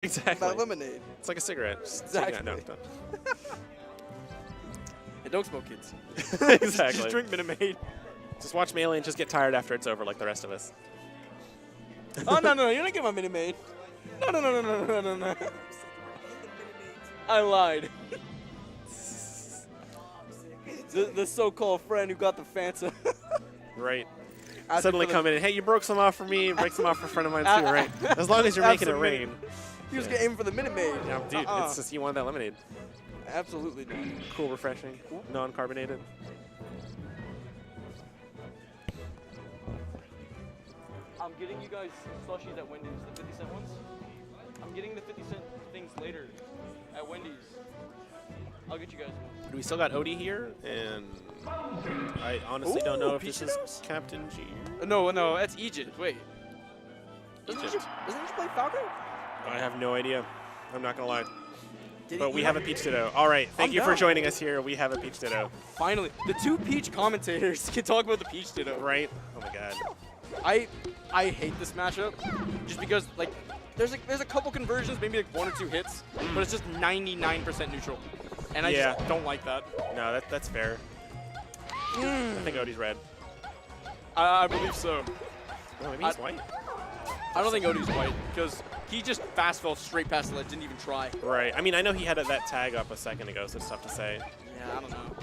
Exactly. About lemonade. It's like a cigarette. Exactly. No. Hey, don't smoke, kids. Exactly. Just drink Minute Maid. Just watch Melee and just get tired after it's over like the rest of us. Oh, no, you don't get my Minute Maid. No. I lied. the so-called friend who got the Fanta. Right. Asking Suddenly for come in and, hey, you broke some off for me, break some off for a friend of mine too, right? As long as you're making it rain. He was aiming for the Minute Maid. Yeah, dude, it's just you want that lemonade. Absolutely not. Cool, refreshing, non-carbonated. I'm getting you guys slushies at Wendy's, the 50-cent ones. I'm getting the 50-cent things later at Wendy's. I'll get you guys one. We still got Oaty here, and I honestly don't know if this is Captain G. No, that's Egypt. Wait. Doesn't Egypt play Falcon? I have no idea. I'm not gonna lie. Did But we have a Peach Ditto. All right, thank you for down. joining us here. We have a Peach Ditto. Finally, the two Peach commentators can talk about the Peach Ditto. Right? Oh my God. I hate this matchup, just because like there's a couple conversions, maybe like 1 or 2 hits, but it's just 99% neutral, and I just don't like that. No, that's fair. I think Oaty's red. I believe so. No, maybe he's white. I don't think Oaty's white because he just fast fell straight past the ledge, didn't even try. Right. I mean, I know he had that tag up a second ago, so it's tough to say. Yeah, I don't know.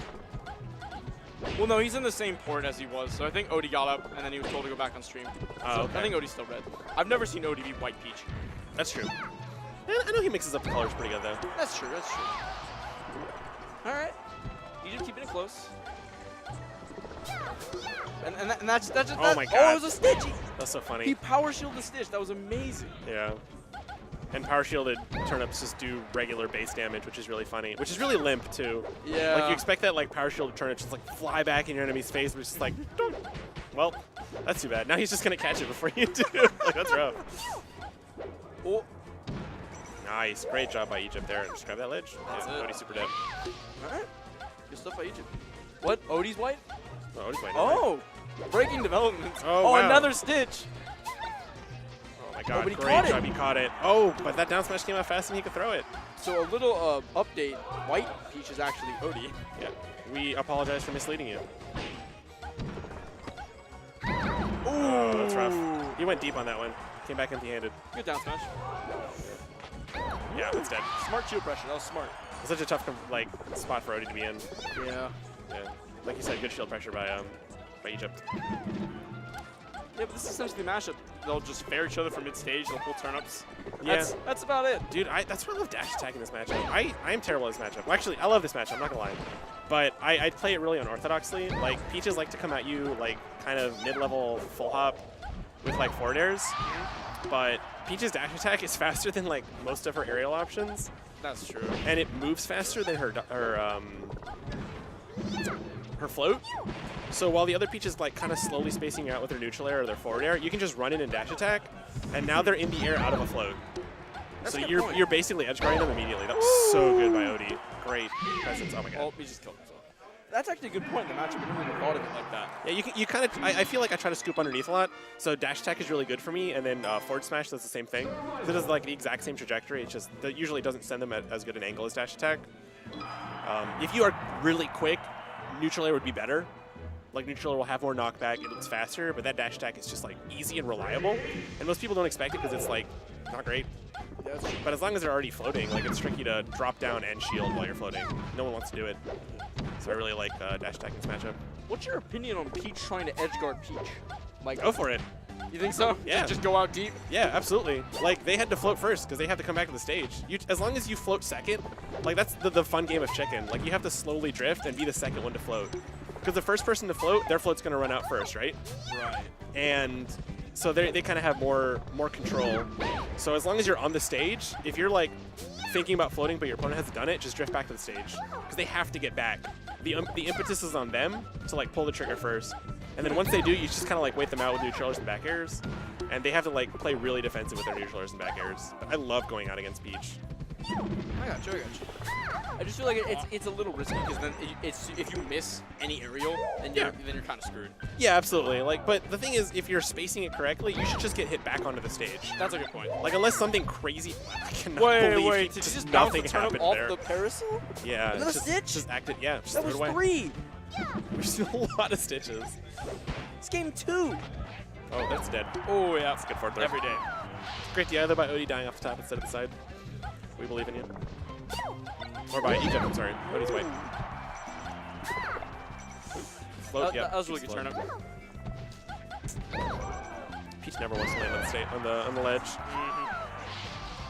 Well, no, he's in the same port as he was, so I think Oaty got up, and then he was told to go back on stream. Oh, so okay. I think Oaty's still red. I've never seen Oaty be white peach. That's true. I know he mixes up the colors pretty good, though. That's true. All right. Egypt keeping it close. And that's just Oh my God. Oh, it was a stitch. That's so funny. He power shielded the stitch. That was amazing. Yeah. And power shielded turnips just do regular base damage, which is really funny. Which is really limp, too. Yeah. Like, you expect that, like, power shielded turnip just, like, fly back in your enemy's face, but it's just like, dunk. Well, that's too bad. Now he's just going to catch it before you do. Like, that's rough. Oh. Nice. Great job by Egypt there. Just grab that ledge. That's Yeah, it. Oaty's super dead. All right. Good stuff by Egypt. What? Oaty's white? Oh, Oaty's white. Oh. Breaking development. Oh, wow. Another stitch. Oh, my God. but he Great caught it. job. He caught it. Oh, but that down smash came out faster than he could throw it. So a little update. White peach is actually Oaty. Yeah. We apologize for misleading you. Oh, that's rough. He went deep on that one. Came back empty-handed. Good down smash. Yeah, that's dead. Smart shield pressure. That was smart. It's such a tough like spot for Oaty to be in. Yeah. Yeah. Like you said, good shield pressure by Egypt. Yeah, but this is essentially the mashup. They'll just fair each other from mid-stage. They'll pull turnips. Yeah. That's about it. Dude, that's why I love dash attack in this matchup. I am terrible at this matchup. Well, actually, I love this matchup. I'm not going to lie. But I play it really unorthodoxly. Like, Peaches like to come at you, like, kind of mid-level full hop with, like, forward airs. But Peach's dash attack is faster than, like, most of her aerial options. That's true. And it moves faster than her float. So while the other Peach is like kind of slowly spacing out with their neutral air or their forward air, you can just run in and dash attack, and now they're in the air out of a float. So you're basically edge guarding them immediately. That was so good by Oaty. Great presence. Oh my God. Oh, he just killed himself. That's actually a good point in the matchup. I never even thought of it like that. Yeah, you kind of. I feel like I try to scoop underneath a lot. So dash attack is really good for me, and then forward smash does the same thing. It does like the exact same trajectory. It's just that usually doesn't send them at as good an angle as dash attack. If you are really quick, neutral air would be better. Like, neutral air will have more knockback, it's faster, but that dash attack is just, like, easy and reliable. And most people don't expect it because it's, like, not great. But as long as they're already floating, like, it's tricky to drop down and shield while you're floating. No one wants to do it. So I really like dash attack in this matchup. What's your opinion on Peach trying to edge guard Peach? Like, Go for it. You think so? Yeah. Just go out deep? Yeah, absolutely. Like, they had to float first because they have to come back to the stage. As long as you float second, like, that's the fun game of chicken. Like, you have to slowly drift and be the second one to float. Because the first person to float, their float's going to run out first, right? Right. And so they kind of have more control. So as long as you're on the stage, if you're, like, thinking about floating but your opponent hasn't done it, just drift back to the stage. Because they have to get back. The impetus is on them to, like, pull the trigger first. And then once they do, you just kind of, like, wait them out with neutral airs and back airs. And they have to, like, play really defensive with their neutral airs and back airs. But I love going out against Peach. I got you. I just feel like it's a little risky because then if you miss any aerial, then you're kind of screwed. Yeah, absolutely. Like, but the thing is, if you're spacing it correctly, you should just get hit back onto the stage. That's a good point. Like, unless something crazy. I cannot Wait, believe did you just bounce nothing the turnip happened off there. the parasol? Yeah, Another just, stitch? just acted. Yeah, just That threw was it away. 3. There's a lot of stitches. It's game 2. Oh, that's dead. Oh yeah, That's good for it. every day. Great DI there by Oaty dying off the top instead of the side. We believe in you. Or by Egypt, I'm sorry. Oaty's white. Float, yeah. That was a really good float. turnip. Peach never wants to land on the state on the ledge.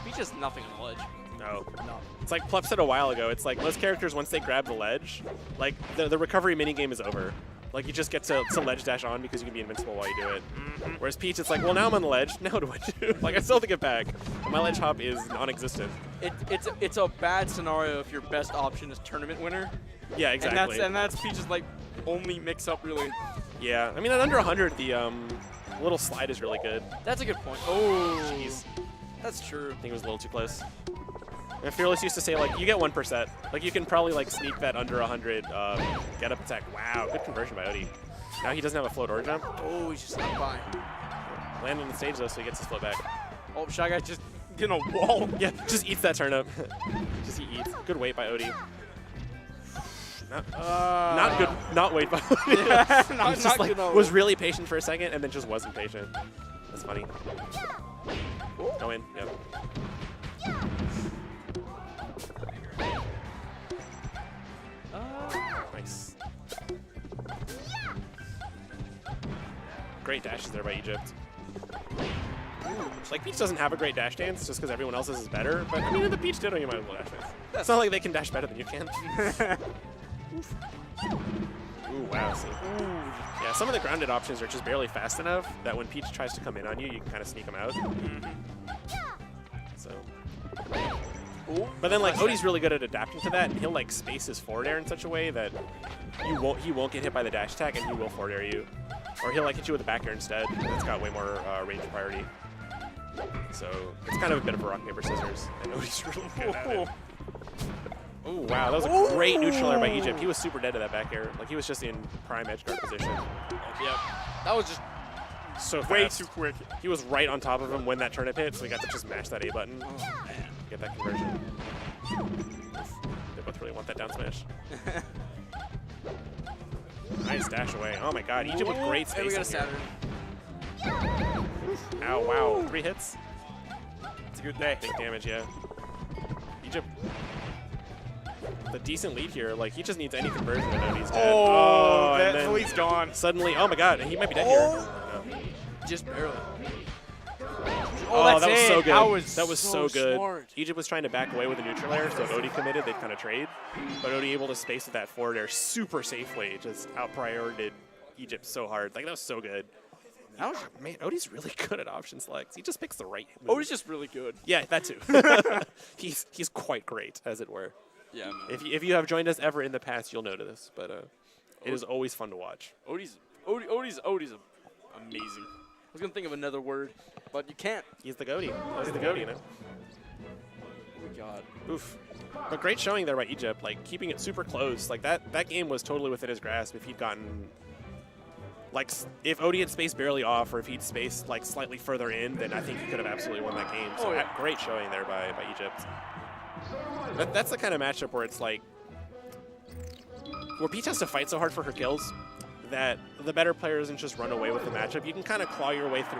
Peach has nothing on the ledge. No. It's like Plup said a while ago. It's like most characters, once they grab the ledge, like the recovery minigame is over. Like you just get to ledge dash on because you can be invincible while you do it. Whereas Peach, it's like, well, now I'm on the ledge. Now what do I do? Like I still have to get back. My ledge hop is non-existent. It's a bad scenario if your best option is tournament winner. Yeah, exactly. And that's Peach's like only mix-up really. Yeah, I mean at under 100, the little slide is really good. That's a good point. Oh, Jeez. That's true. I think it was a little too close. And Fearless used to say, like, you get 1%. Like, you can probably, like, sneak that under 100 get up attack. Wow, good conversion by Oaty. Now he doesn't have a float or jump. Oh, he's just not by. Land on the stage, though, so he gets his float back. Oh, Shy Guy's just in a wall. Yeah, just eats that turnip. Just he eats. Good weight by Oaty. Not good. Not weight by Oaty. Yeah, not just, like, good. was really patient for a second and then just wasn't patient. That's funny. Go in. Yep. Nice. Great dashes there by Egypt. Like, Peach doesn't have a great dash dance just because everyone else's is better, but I mean, the Peach Ditto, you might as well dash dance. It's not like they can dash better than you can. Ooh, wow. See. Yeah, some of the grounded options are just barely fast enough that when Peach tries to come in on you, you can kind of sneak them out. So. But then, like, Oaty's really good at adapting to that, and he'll, like, space his forward air in such a way that he won't get hit by the dash attack, and he will forward air you. Or he'll, like, hit you with a back air instead. It's got way more range priority. So it's kind of a bit of a rock, paper, scissors. And Oaty's really good at it. Oh, wow. That was a great neutral air by Egypt. He was super dead to that back air. Like, he was just in prime edge guard position. Yep. That was just so fast. way too quick. He was right on top of him when that turnip hit, so he got to just mash that A button. Oh, man. Get that conversion. They both really want that down smash. Nice dash away. Oh my god, Egypt with great Hey, we got a spacing Saturn. here. Ow, wow. 3 hits. It's a good day. Big damage, yeah. Egypt. The decent lead here, like, he just needs any conversion and Oaty's dead. Oh, and that then lead's gone. Suddenly, oh my god, he might be dead here. No. Just barely. Oh, that's that was so it. good. That was so good. smart. Egypt was trying to back away with a neutral air, so if Oaty committed, they'd kind of trade. But Oaty able to space with that forward air super safely, just out-priorited Egypt so hard. Like, that was so good. Man, Oaty's really good at option selects. He just picks the right move. Oaty's just really good. Yeah, that too. he's quite great, as it were. Yeah, man. If you have joined us ever in the past, you'll know to this. But it is always fun to watch. Oaty's amazing. I was gonna think of another word, but you can't. He's the goatee. He's the goatee, you know. Oh my god. Oof. But great showing there by Egypt, like keeping it super close. Like that game was totally within his grasp if he'd gotten, like, if Oaty had spaced barely off or if he'd spaced like slightly further in, then I think he could have absolutely won that game. So great showing there by Egypt. That's the kind of matchup where it's like, where Peach has to fight so hard for her kills that the better player doesn't just run away with the matchup. You can kind of claw your way through